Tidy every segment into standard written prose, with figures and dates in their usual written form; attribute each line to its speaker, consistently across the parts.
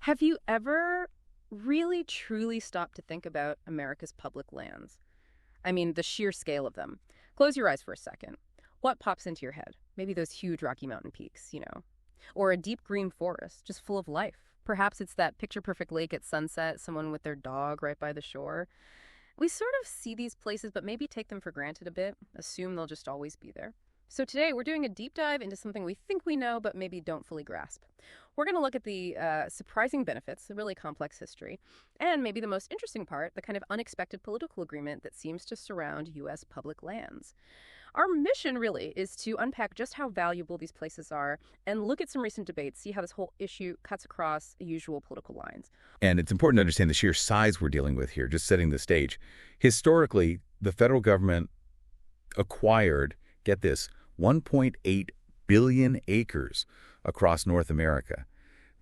Speaker 1: Have you ever really truly stopped to think about America's public lands? I mean, the sheer scale of them. Close your eyes for a second. What pops into your head? Maybe those huge Rocky Mountain peaks, or a deep green forest just full of life. Perhaps it's that picture-perfect lake at sunset, someone with their dog right by the shore. We sort of see these places, but maybe take them for granted a bit, assume they'll just always be there. So today we're doing a deep dive into something we think we know, but maybe don't fully grasp. We're going to look at the surprising benefits, the really complex history, and maybe the most interesting part, the kind of unexpected political agreement that seems to surround U.S. public lands. Our mission really is to unpack just how valuable these places are and look at some recent debates, see how this whole issue cuts across usual political lines.
Speaker 2: And it's important to understand the sheer size we're dealing with here, just setting the stage. Historically, the federal government acquired, get this, 1.8 billion acres across North America.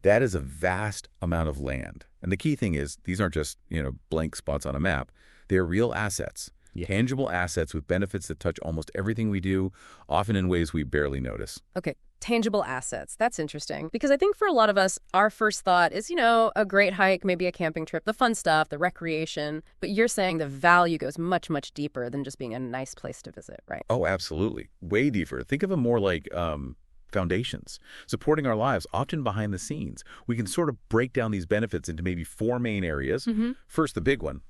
Speaker 2: That is a vast amount of land. And the key thing is, these aren't just, blank spots on a map. They're real assets. Yeah. Tangible assets with benefits that touch almost everything we do, often in ways we barely notice.
Speaker 1: Okay, tangible assets. That's interesting. Because I think for a lot of us, our first thought is, a great hike, maybe a camping trip, the fun stuff, the recreation. But you're saying the value goes much, much deeper than just being a nice place to visit, right?
Speaker 2: Oh, absolutely. Way deeper. Think of them more like foundations, supporting our lives, often behind the scenes. We can sort of break down these benefits into maybe four main areas. Mm-hmm. First, the big one.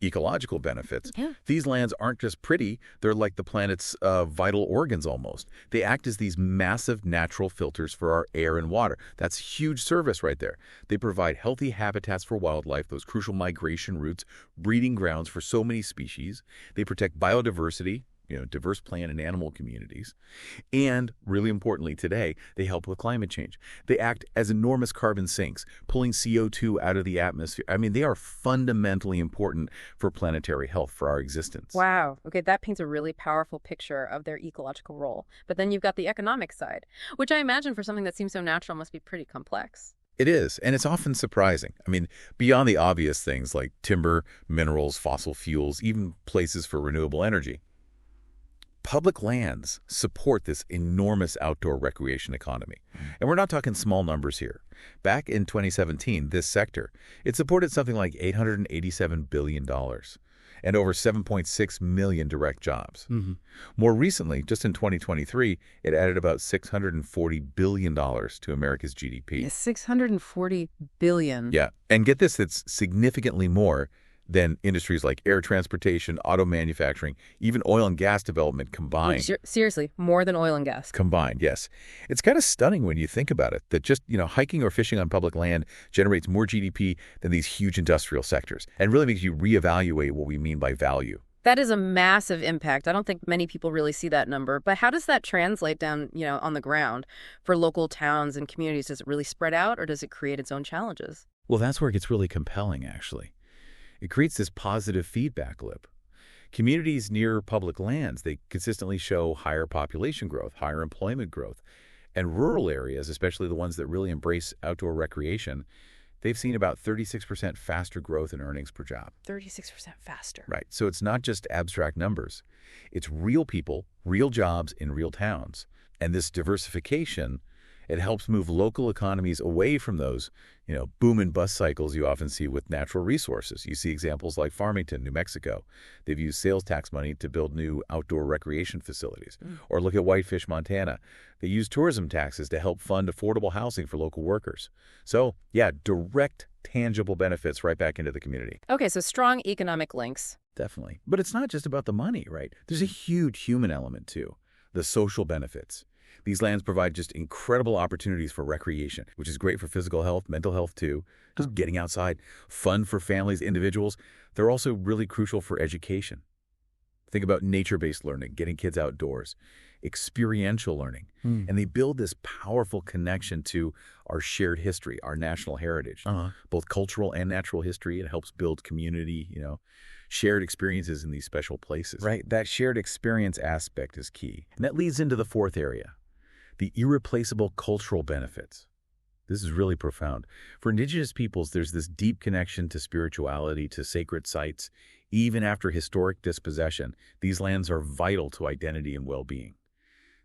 Speaker 2: Ecological benefits. Yeah. These lands aren't just pretty, they're like the planet's vital organs almost. They act as these massive natural filters for our air and water. That's huge service right there. They provide healthy habitats for wildlife, those crucial migration routes, breeding grounds for so many species. They protect biodiversity, diverse plant and animal communities. And really importantly today, they help with climate change. They act as enormous carbon sinks, pulling CO2 out of the atmosphere. I mean, they are fundamentally important for planetary health, for our existence.
Speaker 1: Wow. Okay, that paints a really powerful picture of their ecological role. But then you've got the economic side, which I imagine for something that seems so natural must be pretty complex.
Speaker 2: It is, and it's often surprising. I mean, beyond the obvious things like timber, minerals, fossil fuels, even places for renewable energy. Public lands support this enormous outdoor recreation economy. And we're not talking small numbers here. Back in 2017, this sector, it supported something like $887 billion and over 7.6 million direct jobs. Mm-hmm. More recently, just in 2023, it added about $640 billion to America's GDP.
Speaker 1: Yeah, $640 billion.
Speaker 2: Yeah, and get this, it's significantly more than industries like air transportation, auto manufacturing, even oil and gas development combined.
Speaker 1: Seriously, more than oil and gas.
Speaker 2: Combined, yes. It's kind of stunning when you think about it, that just, hiking or fishing on public land generates more GDP than these huge industrial sectors, and really makes you reevaluate what we mean by value.
Speaker 1: That is a massive impact. I don't think many people really see that number. But how does that translate down, on the ground for local towns and communities? Does it really spread out, or does it create its own challenges?
Speaker 2: Well, that's where it gets really compelling, actually. It creates this positive feedback loop. Communities near public lands, they consistently show higher population growth, higher employment growth. And rural areas, especially the ones that really embrace outdoor recreation, they've seen about 36% faster growth in earnings per job.
Speaker 1: 36% faster.
Speaker 2: Right. So it's not just abstract numbers. It's real people, real jobs in real towns. And this diversification, it helps move local economies away from those, boom and bust cycles you often see with natural resources. You see examples like Farmington, New Mexico. They've used sales tax money to build new outdoor recreation facilities. Or look at Whitefish, Montana. They use tourism taxes to help fund affordable housing for local workers. So, yeah, direct, tangible benefits right back into the community.
Speaker 1: Okay, so strong economic links.
Speaker 2: Definitely. But it's not just about the money, right? There's a huge human element, too. The social benefits. These lands provide just incredible opportunities for recreation, which is great for physical health, mental health too, just getting outside, fun for families, individuals. They're also really crucial for education. Think about nature-based learning, getting kids outdoors, experiential learning. And they build this powerful connection to our shared history, our national heritage, both cultural and natural history. It helps build community, shared experiences in these special places. Right, that shared experience aspect is key. And that leads into the fourth area. The irreplaceable cultural benefits. This is really profound. For indigenous peoples, there's this deep connection to spirituality, to sacred sites. Even after historic dispossession, these lands are vital to identity and well-being.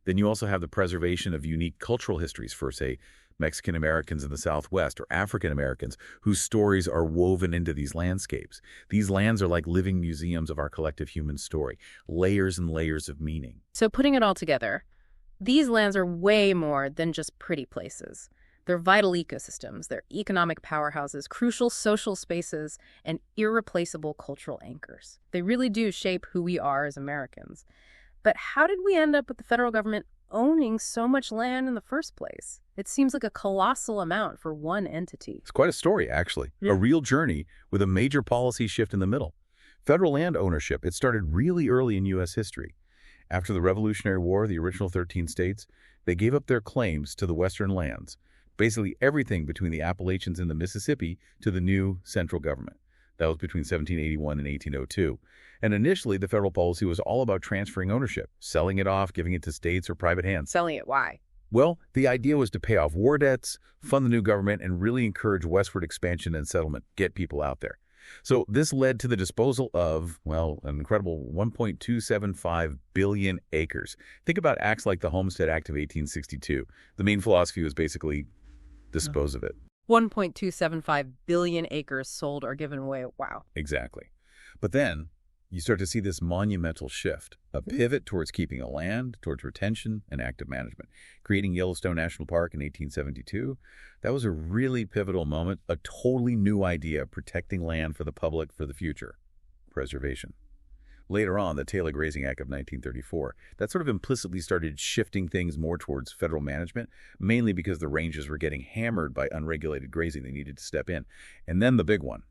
Speaker 2: Then you also have the preservation of unique cultural histories for, say, Mexican Americans in the Southwest, or African Americans whose stories are woven into these landscapes. These lands are like living museums of our collective human story, layers and layers of meaning.
Speaker 1: So putting it all together, these lands are way more than just pretty places. They're vital ecosystems, they're economic powerhouses, crucial social spaces, and irreplaceable cultural anchors. They really do shape who we are as Americans. But how did we end up with the federal government owning so much land in the first place? It seems like a colossal amount for one entity.
Speaker 2: It's quite a story, actually.
Speaker 1: Yeah.
Speaker 2: A real journey with a major policy shift in the middle. Federal land ownership, it started really early in U.S. history. After the Revolutionary War, the original 13 states, they gave up their claims to the western lands, basically everything between the Appalachians and the Mississippi, to the new central government. That was between 1781 and 1802. And initially, the federal policy was all about transferring ownership, selling it off, giving it to states or private hands.
Speaker 1: Selling it, why?
Speaker 2: Well, the idea was to pay off war debts, fund the new government, and really encourage westward expansion and settlement, get people out there. So this led to the disposal of, well, an incredible 1.275 billion acres. Think about acts like the Homestead Act of 1862. The main philosophy was basically dispose of it.
Speaker 1: 1.275 billion acres sold or given away. Wow.
Speaker 2: Exactly. But then you start to see this monumental shift, a pivot towards keeping a land, towards retention and active management. Creating Yellowstone National Park in 1872, that was a really pivotal moment, a totally new idea of protecting land for the public for the future. Preservation. Later on, the Taylor Grazing Act of 1934, that sort of implicitly started shifting things more towards federal management, mainly because the ranges were getting hammered by unregulated grazing. They needed to step in. And then the big one,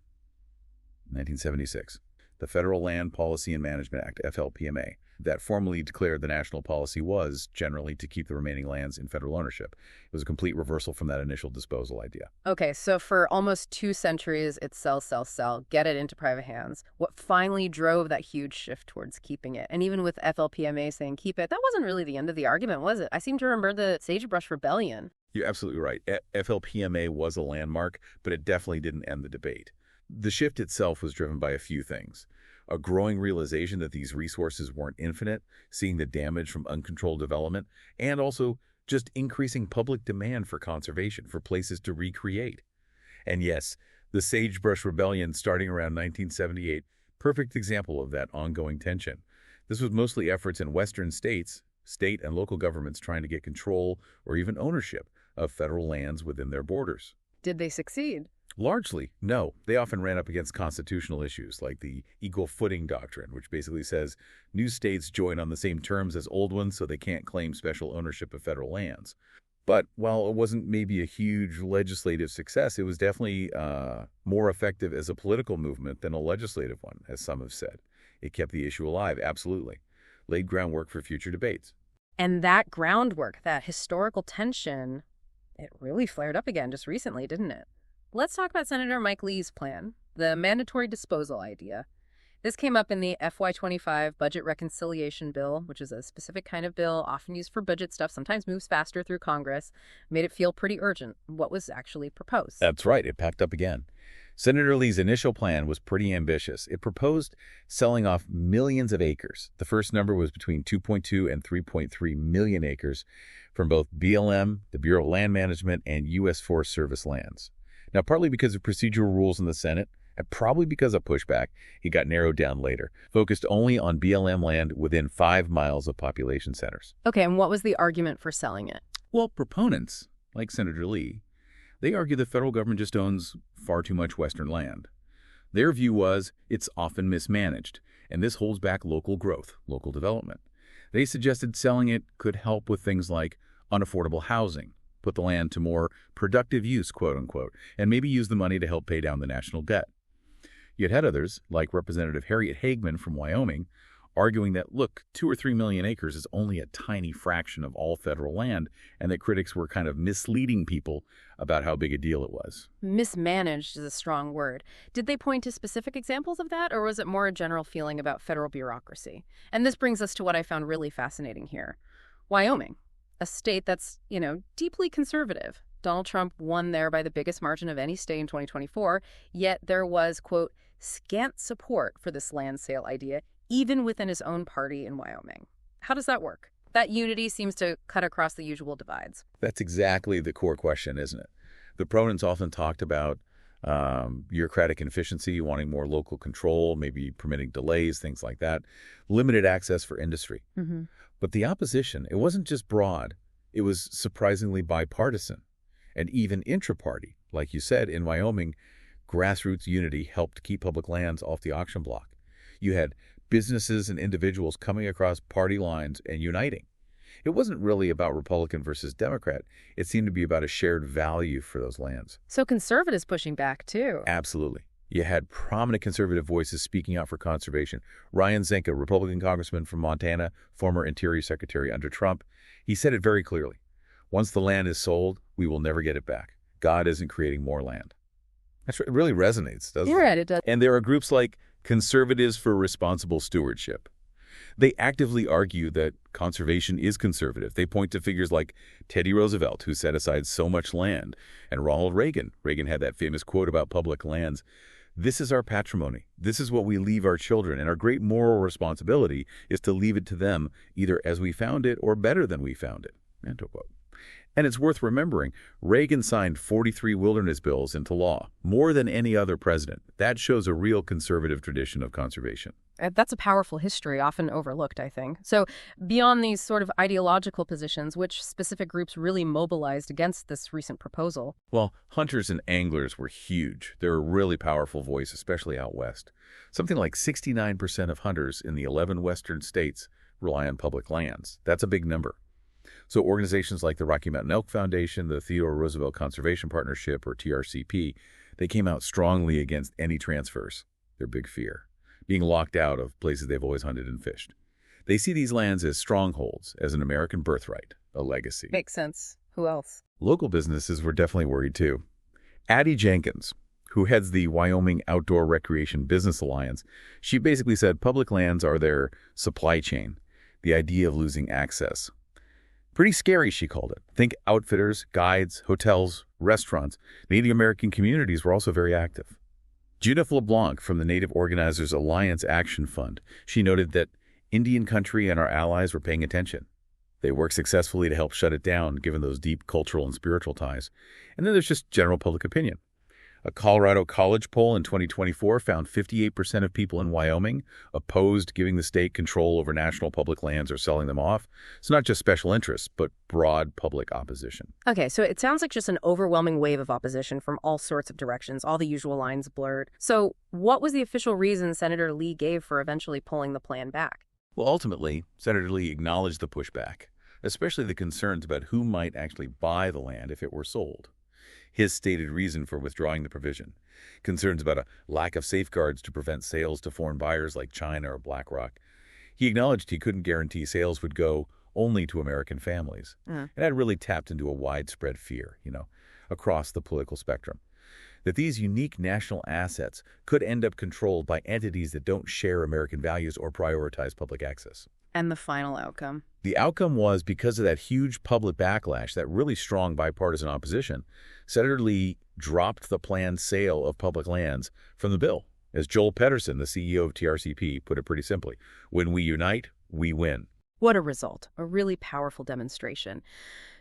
Speaker 2: 1976. The Federal Land Policy and Management Act, FLPMA, that formally declared the national policy was generally to keep the remaining lands in federal ownership. It was a complete reversal from that initial disposal idea.
Speaker 1: Okay, so for almost 2 centuries, it's sell, sell, sell, get it into private hands. What finally drove that huge shift towards keeping it? And even with FLPMA saying keep it, that wasn't really the end of the argument, was it? I seem to remember the Sagebrush Rebellion.
Speaker 2: You're absolutely right. FLPMA was a landmark, but it definitely didn't end the debate. The shift itself was driven by a few things. A growing realization that these resources weren't infinite, seeing the damage from uncontrolled development, and also just increasing public demand for conservation, for places to recreate. And yes, the Sagebrush Rebellion starting around 1978, perfect example of that ongoing tension. This was mostly efforts in western states, state and local governments trying to get control or even ownership of federal lands within their borders.
Speaker 1: Did they succeed?
Speaker 2: Largely, no. They often ran up against constitutional issues like the equal footing doctrine, which basically says new states join on the same terms as old ones so they can't claim special ownership of federal lands. But while it wasn't maybe a huge legislative success, it was definitely more effective as a political movement than a legislative one, as some have said. It kept the issue alive, absolutely. Laid groundwork for future debates.
Speaker 1: And that groundwork, that historical tension, it really flared up again just recently, didn't it? Let's talk about Senator Mike Lee's plan, the mandatory disposal idea. This came up in the FY25 Budget Reconciliation Bill, which is a specific kind of bill often used for budget stuff, sometimes moves faster through Congress, made it feel pretty urgent. What was actually proposed?
Speaker 2: That's right, it packed up again. Senator Lee's initial plan was pretty ambitious. It proposed selling off millions of acres. The first number was between 2.2 and 3.3 million acres from both BLM, the Bureau of Land Management, and U.S. Forest Service lands. Now, partly because of procedural rules in the Senate, and probably because of pushback, he got narrowed down later, focused only on BLM land within 5 miles of population centers.
Speaker 1: Okay, and what was the argument for selling it?
Speaker 2: Well, proponents, like Senator Lee, they argue the federal government just owns far too much Western land. Their view was it's often mismanaged, and this holds back local growth, local development. They suggested selling it could help with things like unaffordable housing, put the land to more productive use, quote-unquote, and maybe use the money to help pay down the national debt. You had others, like Representative Harriet Hagman from Wyoming, arguing that, look, 2 or 3 million acres is only a tiny fraction of all federal land, and that critics were kind of misleading people about how big a deal it was.
Speaker 1: Mismanaged is a strong word. Did they point to specific examples of that, or was it more a general feeling about federal bureaucracy? And this brings us to what I found really fascinating here. Wyoming, a state that's, deeply conservative. Donald Trump won there by the biggest margin of any state in 2024, yet there was, quote, scant support for this land sale idea, even within his own party in Wyoming. How does that work? That unity seems to cut across the usual divides.
Speaker 2: That's exactly the core question, isn't it? The proponents often talked about bureaucratic inefficiency, wanting more local control, maybe permitting delays, things like that, limited access for industry.
Speaker 1: Hmm.
Speaker 2: But the opposition, it wasn't just broad, it was surprisingly bipartisan and even intra-party. Like you said, in Wyoming, grassroots unity helped keep public lands off the auction block. You had businesses and individuals coming across party lines and uniting. It wasn't really about Republican versus Democrat. It seemed to be about a shared value for those lands.
Speaker 1: So conservatives pushing back, too.
Speaker 2: Absolutely. You had prominent conservative voices speaking out for conservation. Ryan Zinke, Republican congressman from Montana, former Interior Secretary under Trump, he said it very clearly. Once the land is sold, we will never get it back. God isn't creating more land. It really resonates, doesn't it?
Speaker 1: You're right, it does.
Speaker 2: And there are groups like Conservatives for Responsible Stewardship. They actively argue that conservation is conservative. They point to figures like Teddy Roosevelt, who set aside so much land, and Ronald Reagan. Reagan had that famous quote about public lands. This is our patrimony. This is what we leave our children, and our great moral responsibility is to leave it to them either as we found it or better than we found it. End of quote. And it's worth remembering, Reagan signed 43 wilderness bills into law, more than any other president. That shows a real conservative tradition of conservation.
Speaker 1: That's a powerful history, often overlooked, I think. So beyond these sort of ideological positions, which specific groups really mobilized against this recent proposal?
Speaker 2: Well, hunters and anglers were huge. They're a really powerful voice, especially out west. Something like 69% of hunters in the 11 western states rely on public lands. That's a big number. So organizations like the Rocky Mountain Elk Foundation, the Theodore Roosevelt Conservation Partnership, or TRCP, they came out strongly against any transfers. Their big fear, being locked out of places they've always hunted and fished. They see these lands as strongholds, as an American birthright, a legacy.
Speaker 1: Makes sense. Who else?
Speaker 2: Local businesses were definitely worried too. Addie Jenkins, who heads the Wyoming Outdoor Recreation Business Alliance, she basically said public lands are their supply chain, the idea of losing access. Pretty scary, she called it. Think outfitters, guides, hotels, restaurants. Native American communities were also very active. Judith LeBlanc from the Native Organizers Alliance Action Fund, she noted that Indian country and our allies were paying attention. They worked successfully to help shut it down, given those deep cultural and spiritual ties. And then there's just general public opinion. A Colorado college poll in 2024 found 58% of people in Wyoming opposed giving the state control over national public lands or selling them off. It's not just special interests, but broad public opposition.
Speaker 1: Okay, so it sounds like just an overwhelming wave of opposition from all sorts of directions, all the usual lines blurred. So what was the official reason Senator Lee gave for eventually pulling the plan back?
Speaker 2: Well, ultimately, Senator Lee acknowledged the pushback, especially the concerns about who might actually buy the land if it were sold. His stated reason for withdrawing the provision, concerns about a lack of safeguards to prevent sales to foreign buyers like China or BlackRock. He acknowledged he couldn't guarantee sales would go only to American families. And that really tapped into a widespread fear, across the political spectrum, that these unique national assets could end up controlled by entities that don't share American values or prioritize public access.
Speaker 1: And the final outcome?
Speaker 2: The outcome was, because of that huge public backlash, that really strong bipartisan opposition, Senator Lee dropped the planned sale of public lands from the bill. As Joel Pedersen, the CEO of TRCP, put it pretty simply, when we unite, we win.
Speaker 1: What a result. A really powerful demonstration.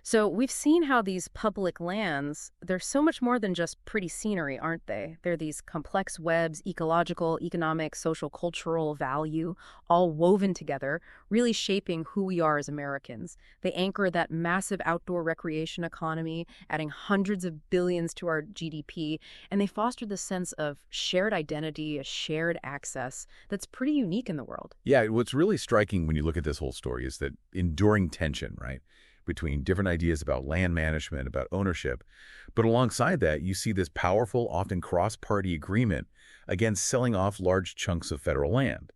Speaker 1: So we've seen how these public lands, they're so much more than just pretty scenery, aren't they? They're these complex webs, ecological, economic, social, cultural value, all woven together, really shaping who we are as Americans. They anchor that massive outdoor recreation economy, adding hundreds of billions to our GDP, and they foster the sense of shared identity, a shared access that's pretty unique in the world.
Speaker 2: Yeah, what's really striking when you look at this whole story is that enduring tension, right, between different ideas about land management, about ownership. But alongside that, you see this powerful, often cross-party agreement against selling off large chunks of federal land.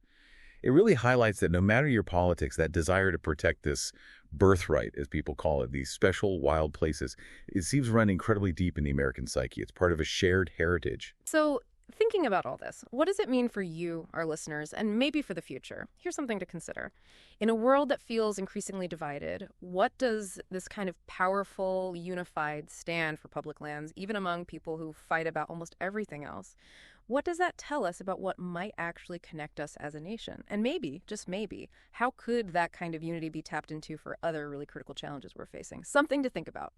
Speaker 2: It really highlights that no matter your politics, that desire to protect this birthright, as people call it, these special wild places, it seems to run incredibly deep in the American psyche. It's part of a shared heritage.
Speaker 1: So thinking about all this, what does it mean for you, our listeners, and maybe for the future? Here's something to consider. In a world that feels increasingly divided, what does this kind of powerful, unified stand for public lands, even among people who fight about almost everything else? What does that tell us about what might actually connect us as a nation? And maybe, just maybe, how could that kind of unity be tapped into for other really critical challenges we're facing? Something to think about.